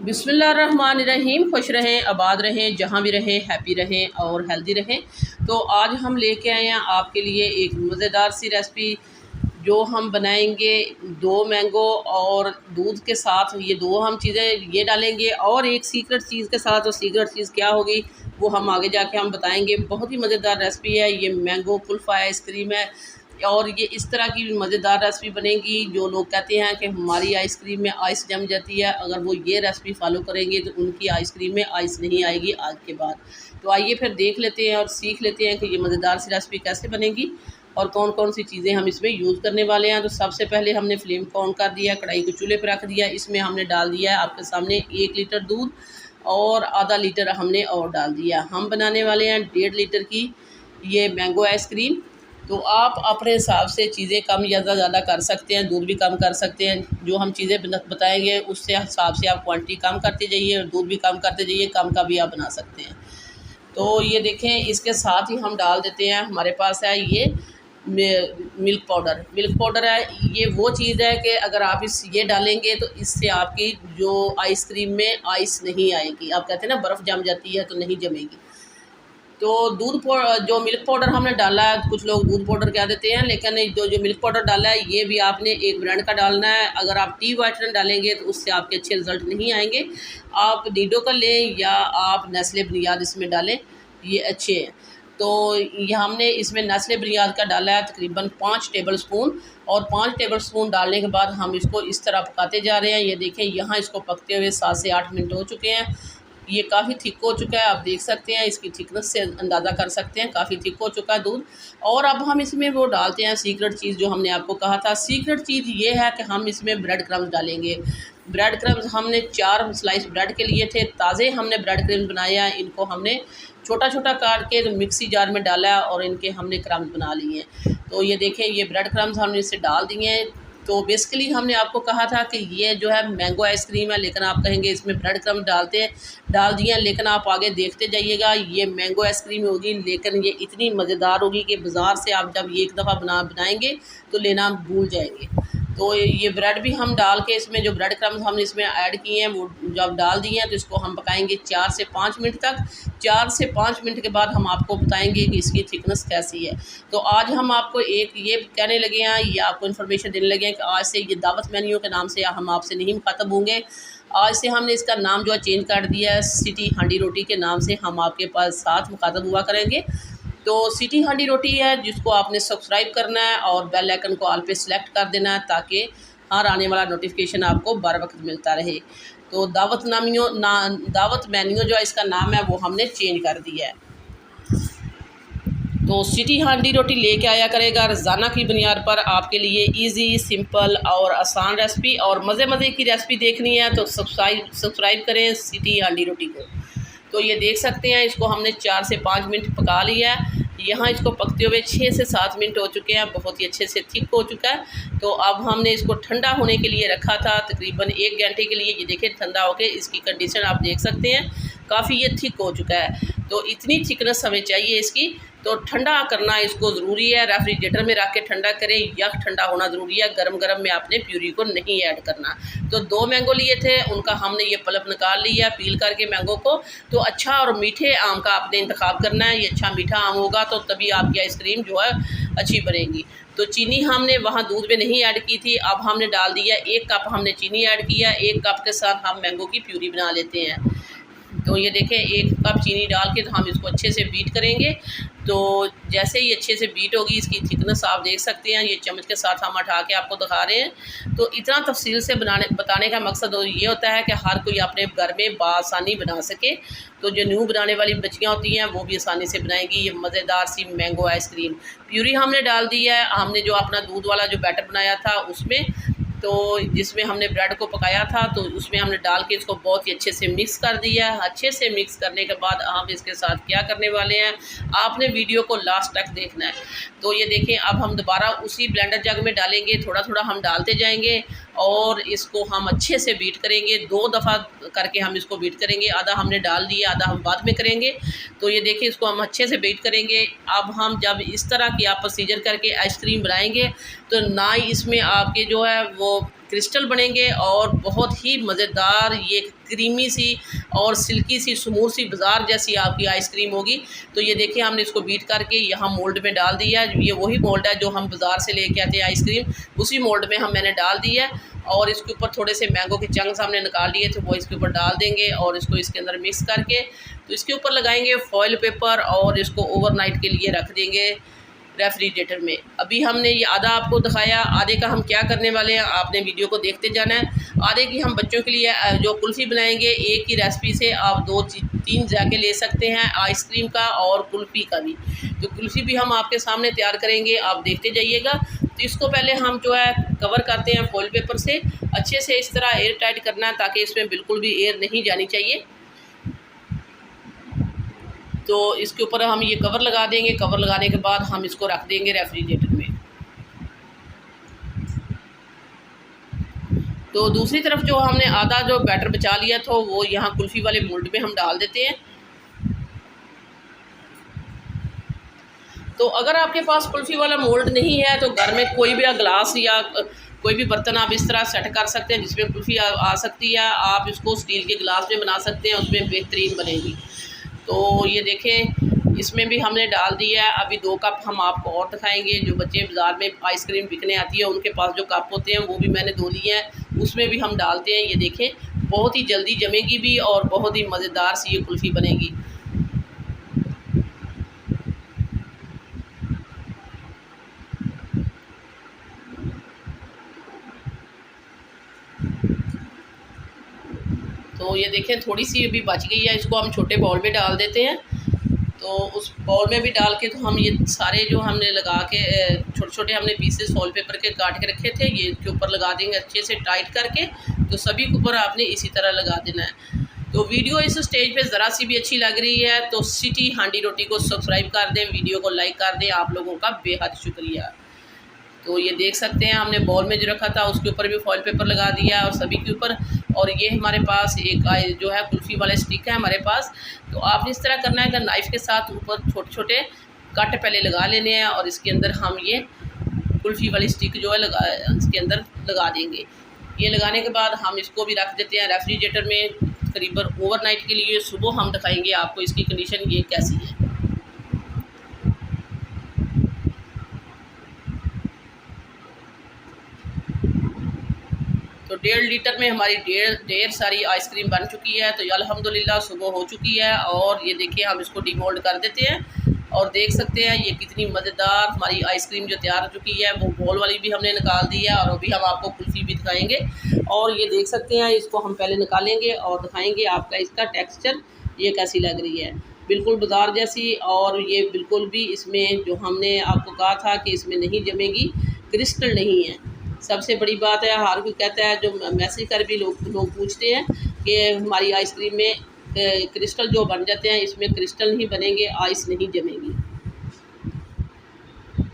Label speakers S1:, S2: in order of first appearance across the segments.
S1: बिस्मिल्लाहिर्रहमानिर्रहीम। खुश रहें, आबाद रहें, जहाँ भी रहें, हैप्पी रहें और हेल्दी रहें। तो आज हम लेके आए हैं आपके लिए एक मज़ेदार सी रेसिपी जो हम बनाएंगे। 2 मैंगो और दूध के साथ ये 2 हम चीज़ें ये डालेंगे और एक सीक्रेट चीज़ के साथ। और सीक्रेट चीज़ क्या होगी वो हम आगे जाके हम बताएंगे। बहुत ही मज़ेदार रेसिपी है ये। मैंगो कुल्फ़ा आइसक्रीम है और ये इस तरह की मज़ेदार रेसिपी बनेगी। जो लोग कहते हैं कि हमारी आइसक्रीम में आइस जम जाती है, अगर वो ये रेसिपी फॉलो करेंगे तो उनकी आइसक्रीम में आइस नहीं आएगी आज के बाद। तो आइए फिर देख लेते हैं और सीख लेते हैं कि ये मज़ेदार सी रेसिपी कैसे बनेगी और कौन कौन सी चीज़ें हम इसमें यूज़ करने वाले हैं। तो सबसे पहले हमने फ्लेम को ऑन कर दिया, कढ़ाई को चूल्हे पर रख दिया। इसमें हमने डाल दिया है आपके सामने 1 लीटर दूध और आधा लीटर हमने और डाल दिया। हम बनाने वाले हैं 1.5 लीटर की ये मैंगो आइसक्रीम। तो आप अपने हिसाब से चीज़ें कम या ज़्यादा कर सकते हैं, दूध भी कम कर सकते हैं। जो हम चीज़ें बताएंगे उससे हिसाब से आप क्वांटिटी कम करते जाइए और दूध भी कम करते जाइए, कम का भी आप बना सकते हैं। तो ये देखें, इसके साथ ही हम डाल देते हैं, हमारे पास है ये मिल्क पाउडर। मिल्क पाउडर है ये वो चीज़ है कि अगर आप ये डालेंगे तो इससे आपकी जो आइसक्रीम में आइस नहीं आएगी। आप कहते हैं ना बर्फ़ जम जाती है, तो नहीं जमेगी। तो जो मिल्क पाउडर हमने डाला है, कुछ लोग दूध पाउडर कह देते हैं, लेकिन जो मिल्क पाउडर डाला है ये भी आपने एक ब्रांड का डालना है। अगर आप टी वाइटनर डालेंगे तो उससे आपके अच्छे रिज़ल्ट नहीं आएंगे। आप नीडो का लें या आप नेस्ले बुनियाद इसमें डालें, ये अच्छे हैं। तो ये हमने इसमें नेस्ले बुनियाद का डाला है तकरीबन 5 टेबल स्पून। और 5 टेबल स्पून डालने के बाद हम इसको इस तरह पकाते जा रहे हैं। ये देखें, यहाँ इसको पकते हुए 7 से 8 मिनट हो चुके हैं। ये काफ़ी थिक हो चुका है, आप देख सकते हैं, इसकी थिकनेस से अंदाज़ा कर सकते हैं, काफ़ी थिक हो चुका है दूध। और अब हम इसमें वो डालते हैं सीक्रेट चीज़ जो हमने आपको कहा था। सीक्रेट चीज़ ये है कि हम इसमें ब्रेड क्रम्स डालेंगे। ब्रेड क्रम्स हमने 4 स्लाइस ब्रेड के लिए थे, ताज़े हमने ब्रेड क्रम्स बनाए हैं। इनको हमने छोटा छोटा काट के तो मिक्सी जार में डाला है और इनके हमने क्रम्स बना लिए हैं। तो ये देखें, ये ब्रेड क्रम्स हमने इसे डाल दिए हैं। तो बेसिकली हमने आपको कहा था कि ये जो है मैंगो आइसक्रीम है, लेकिन आप कहेंगे इसमें ब्रेड क्रम्स डाल दिए हैं। लेकिन आप आगे देखते जाइएगा, ये मैंगो आइसक्रीम होगी, लेकिन ये इतनी मज़ेदार होगी कि बाज़ार से आप जब एक दफ़ा बनाएंगे तो लेना भूल जाएंगे। तो ये ब्रेड भी हम डाल के इसमें जो ब्रेड क्रम्स हमने इसमें ऐड किए हैं वो जब डाल दिए हैं तो इसको हम पकाएंगे 4 से 5 मिनट तक। 4 से 5 मिनट के बाद हम आपको बताएंगे कि इसकी थिकनेस कैसी है। तो आज हम आपको एक ये कहने लगे हैं, ये आपको इन्फॉर्मेशन देने लगे हैं कि आज से ये दावत मेन्यू के नाम से हम आपसे नहीं मुखातब होंगे। आज से हमने इसका नाम जो है चेंज कर दिया है, सिटी हांडी रोटी के नाम से हम आपके पास साथ मुखातब हुआ करेंगे। तो सिटी हांडी रोटी है जिसको आपने सब्सक्राइब करना है और बेल आइकन को ऑल पे सेलेक्ट कर देना है, ताकि हर आने वाला नोटिफिकेशन आपको बर वक्त मिलता रहे। तो दावत मेन्यू जो है इसका नाम है वो हमने चेंज कर दिया है। तो सिटी हांडी रोटी लेके आया करेगा रोज़ाना की बुनियाद पर आपके लिए इजी, सिंपल और आसान रेसिपी। और मज़े की रेसिपी देखनी है तो सब्सक्राइब करें सिटी हांडी रोटी को। तो ये देख सकते हैं, इसको हमने 4 से 5 मिनट पका लिया है। यहाँ इसको पकते हुए 6 से 7 मिनट हो चुके हैं, बहुत ही अच्छे से थिक हो चुका है। तो अब हमने इसको ठंडा होने के लिए रखा था तकरीबन 1 घंटे के लिए। ये देखिए ठंडा होके इसकी कंडीशन आप देख सकते हैं, काफ़ी ये थिक हो चुका है। तो इतनी थिकनेस हमें चाहिए इसकी। तो ठंडा करना इसको ज़रूरी है, रेफ्रिजरेटर में रख के ठंडा करें या ठंडा होना ज़रूरी है। गरम गरम में आपने प्यूरी को नहीं ऐड करना। तो 2 मैंगो लिए थे, उनका हमने ये पल्प निकाल लिया पील करके मैंगो को। तो अच्छा और मीठे आम का आपने इंतखाब करना है। ये अच्छा मीठा आम होगा तो तभी आपकी आइसक्रीम जो है अच्छी बनेगी। तो चीनी हमने वहाँ दूध में नहीं ऐड की थी, अब हमने डाल दिया 1 कप हमने चीनी ऐड किया। 1 कप के साथ हम मैंगो की प्यूरी बना लेते हैं। तो ये देखें, 1 कप चीनी डाल के तो हम इसको अच्छे से बीट करेंगे। तो जैसे ही अच्छे से बीट होगी, इसकी थिकनेस आप देख सकते हैं। ये चम्मच के साथ हम उठा के आपको दिखा रहे हैं। तो इतना तफसील से बताने का मकसद ये होता है कि हर कोई अपने घर में बआसानी बना सके। तो जो न्यू बनाने वाली बच्चियाँ होती हैं वो भी आसानी से बनाएंगी ये मज़ेदार सी मैंगो आइसक्रीम। प्यूरी हमने डाल दी है, हमने जो अपना दूध वाला जो बैटर बनाया था उसमें, तो जिसमें हमने ब्रेड को पकाया था, तो उसमें हमने डाल के इसको बहुत ही अच्छे से मिक्स कर दिया है। अच्छे से मिक्स करने के बाद हम इसके साथ क्या करने वाले हैं, आपने वीडियो को लास्ट तक देखना है। तो ये देखें, अब हम दोबारा उसी ब्लेंडर जग में डालेंगे, थोड़ा थोड़ा हम डालते जाएंगे और इसको हम अच्छे से बीट करेंगे। 2 दफ़ा करके हम इसको बीट करेंगे। आधा हमने डाल दिया, आधा हम बाद में करेंगे। तो ये देखिए, इसको हम अच्छे से बीट करेंगे। अब हम जब इस तरह की आप प्रोसीजर करके आइसक्रीम बनाएंगे तो ना ही इसमें आपके जो है वो क्रिस्टल बनेंगे और बहुत ही मज़ेदार ये क्रीमी सी और सिल्की सी स्मूथ सी बाज़ार जैसी आपकी आइसक्रीम होगी। तो ये देखिए हमने इसको बीट करके यहाँ मोल्ड में डाल दिया है। ये वही मोल्ड है जो हम बाज़ार से लेके आते हैं आइसक्रीम, उसी मोल्ड में मैंने डाल दिया है। और इसके ऊपर थोड़े से मैंगो के चंक्स हमने निकाल लिए थे, वो इसके ऊपर डाल देंगे और इसको इसके अंदर मिक्स करके तो इसके ऊपर लगाएंगे फॉइल पेपर और इसको ओवरनाइट के लिए रख देंगे रेफ्रिजरेटर में। अभी हमने ये आधा आपको दिखाया, आधे का हम क्या करने वाले हैं आपने वीडियो को देखते जाना है। आधे की हम बच्चों के लिए जो कुल्फ़ी बनाएंगे, एक ही रेसिपी से आप 2-3 जाके ले सकते हैं, आइसक्रीम का और कुल्फ़ी का भी। तो कुल्फ़ी भी हम आपके सामने तैयार करेंगे, आप देखते जाइएगा। तो इसको पहले हम जो है कवर करते हैं फॉइल पेपर से, अच्छे से इस तरह एयर टाइट करना है ताकि इसमें बिल्कुल भी एयर नहीं जानी चाहिए। तो इसके ऊपर हम ये कवर लगा देंगे। कवर लगाने के बाद हम इसको रख देंगे रेफ्रिजरेटर में। तो दूसरी तरफ जो हमने आधा जो बैटर बचा लिया था वो यहाँ कुल्फ़ी वाले मोल्ड में हम डाल देते हैं। तो अगर आपके पास कुल्फ़ी वाला मोल्ड नहीं है तो घर में कोई भी ग्लास या कोई भी बर्तन आप इस तरह सेट कर सकते हैं जिसमें कुल्फ़ी आ सकती है। आप इसको स्टील के गिलास में बना सकते हैं, उसमें बेहतरीन बनेगी। तो ये देखें इसमें भी हमने डाल दिया है। अभी 2 कप हम आपको और दिखाएंगे। जो बच्चे बाज़ार में आइसक्रीम बिकने आती है उनके पास जो कप होते हैं वो भी मैंने 2 लिए हैं, उसमें भी हम डालते हैं। ये देखें बहुत ही जल्दी जमेगी भी और बहुत ही मज़ेदार सी ये कुल्फ़ी बनेगी। तो ये देखें थोड़ी सी अभी बच गई है, इसको हम छोटे बाउल में डाल देते हैं। तो उस बाउल में भी डाल के तो हम ये सारे जो हमने लगा के छोटे छोटे हमने पीसेस फॉइल पेपर के काट के रखे थे ये के ऊपर लगा देंगे अच्छे से टाइट करके। तो सभी के ऊपर आपने इसी तरह लगा देना है। तो वीडियो इस स्टेज पे ज़रा सी भी अच्छी लग रही है तो सिटी हांडी रोटी को सब्सक्राइब कर दें, वीडियो को लाइक कर दें। आप लोगों का बेहद शुक्रिया। तो ये देख सकते हैं हमने बॉल में जो रखा था उसके ऊपर भी फॉइल पेपर लगा दिया और सभी के ऊपर। और ये हमारे पास एक जो है कुल्फ़ी वाले स्टिक है हमारे पास। तो आपने इस तरह करना है कि नाइफ़ के साथ ऊपर छोटे छोटे कट पहले लगा लेने हैं और इसके अंदर हम ये कुल्फ़ी वाली स्टिक जो है इसके अंदर लगा देंगे। ये लगाने के बाद हम इसको भी रख देते हैं रेफ्रिजरेटर में करीबन ओवरनाइट के लिए। सुबह हम दिखाएंगे आपको इसकी कंडीशन ये कैसी है। तो 1.5 लीटर में हमारी ढेर सारी आइसक्रीम बन चुकी है। तो अल्हम्दुलिल्लाह सुबह हो चुकी है। और ये देखिए हम इसको डिमोल्ड कर देते हैं और देख सकते हैं ये कितनी मज़ेदार हमारी आइसक्रीम जो तैयार हो चुकी है। वो बॉल वाली भी हमने निकाल दी है और अभी हम आपको कुल्फ़ी भी दिखाएंगे। और ये देख सकते हैं इसको हम पहले निकालेंगे और दिखाएंगे आपका इसका टेक्स्चर ये कैसी लग रही है, बिल्कुल बाज़ार जैसी। और ये बिल्कुल भी इसमें जो हमने आपको कहा था कि इसमें नहीं जमेगी, क्रिस्टल नहीं है। सबसे बड़ी बात है, हर कोई कहता है, जो मैसेज कर भी लोग पूछते हैं कि हमारी आइसक्रीम में क्रिस्टल जो बन जाते हैं, इसमें क्रिस्टल नहीं बनेंगे, आइस नहीं जमेगी।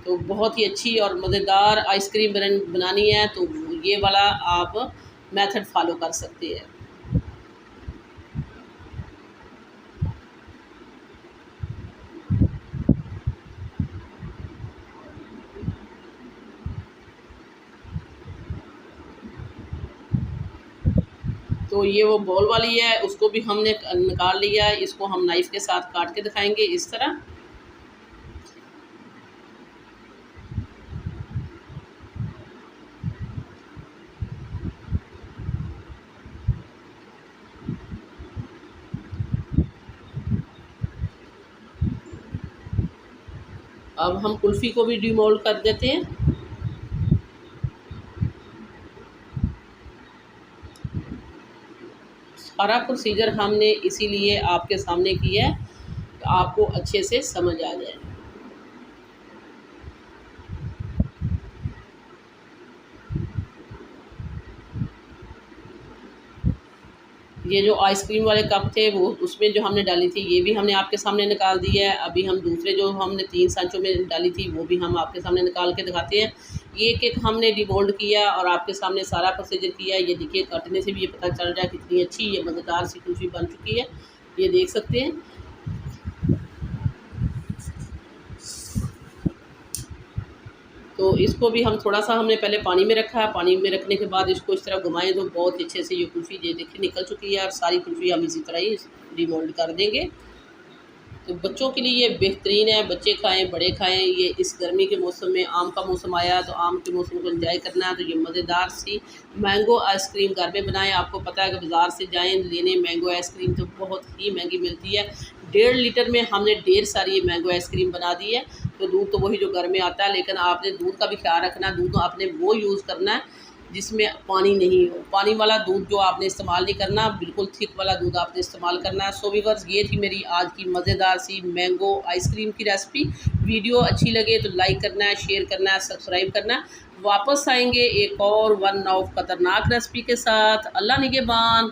S1: तो बहुत ही अच्छी और मज़ेदार आइसक्रीम बनानी है तो ये वाला आप मेथड फॉलो कर सकते हैं। तो ये वो बॉल वाली है, उसको भी हमने निकाल लिया है। इसको हम नाइफ़ के साथ काट के दिखाएंगे इस तरह। अब हम कुल्फ़ी को भी डिमोल्ड कर देते हैं। सारा प्रोसीजर हमने इसीलिए आपके सामने किया है तो आपको अच्छे से समझ आ जाए। ये जो आइसक्रीम वाले कप थे वो उसमें जो हमने डाली थी ये भी हमने आपके सामने निकाल दी है। अभी हम दूसरे जो हमने 3 सांचों में डाली थी वो भी हम आपके सामने निकाल के दिखाते हैं। एक हमने डिमोल्ड किया और आपके सामने सारा प्रोसीजर किया। ये देखिए कटने से भी ये पता चल रहा है कितनी अच्छी ये मज़ेदार सी कुल्फ़ी बन चुकी है, ये देख सकते हैं। तो इसको भी हम थोड़ा सा हमने पहले पानी में रखा है। पानी में रखने के बाद इसको इस तरह घुमाएं तो बहुत अच्छे से ये कुल्फ़ी ये देखिए निकल चुकी है। और सारी कुल्फ़ी हम इसी तरह ही डिमोल्ड कर देंगे। तो बच्चों के लिए ये बेहतरीन है, बच्चे खाएं बड़े खाएं। ये इस गर्मी के मौसम में आम का मौसम आया तो आम के मौसम को एंजॉय करना है। तो ये मज़ेदार सी मैंगो आइसक्रीम घर में बनाएं। आपको पता है कि बाज़ार से जाएं लेने मैंगो आइसक्रीम तो बहुत ही महंगी मिलती है। 1.5 लीटर में हमने ढेर सारी ये मैंगो आइसक्रीम बना दी है। तो दूध तो वही जो घर में आता है, लेकिन आपने दूध का भी ख्याल रखना। दूध तो आपने वो यूज़ करना है जिसमें पानी नहीं हो। पानी वाला दूध जो आपने इस्तेमाल नहीं करना, बिल्कुल थिक वाला दूध आपने इस्तेमाल करना है। सो व्यूअर्स, ये थी मेरी आज की मज़ेदार सी मैंगो आइसक्रीम की रेसिपी। वीडियो अच्छी लगे तो लाइक करना है, शेयर करना है, सब्सक्राइब करना है। वापस आएंगे एक और वन ऑफ खतरनाक रेसिपी के साथ। अल्लाह निगहबान।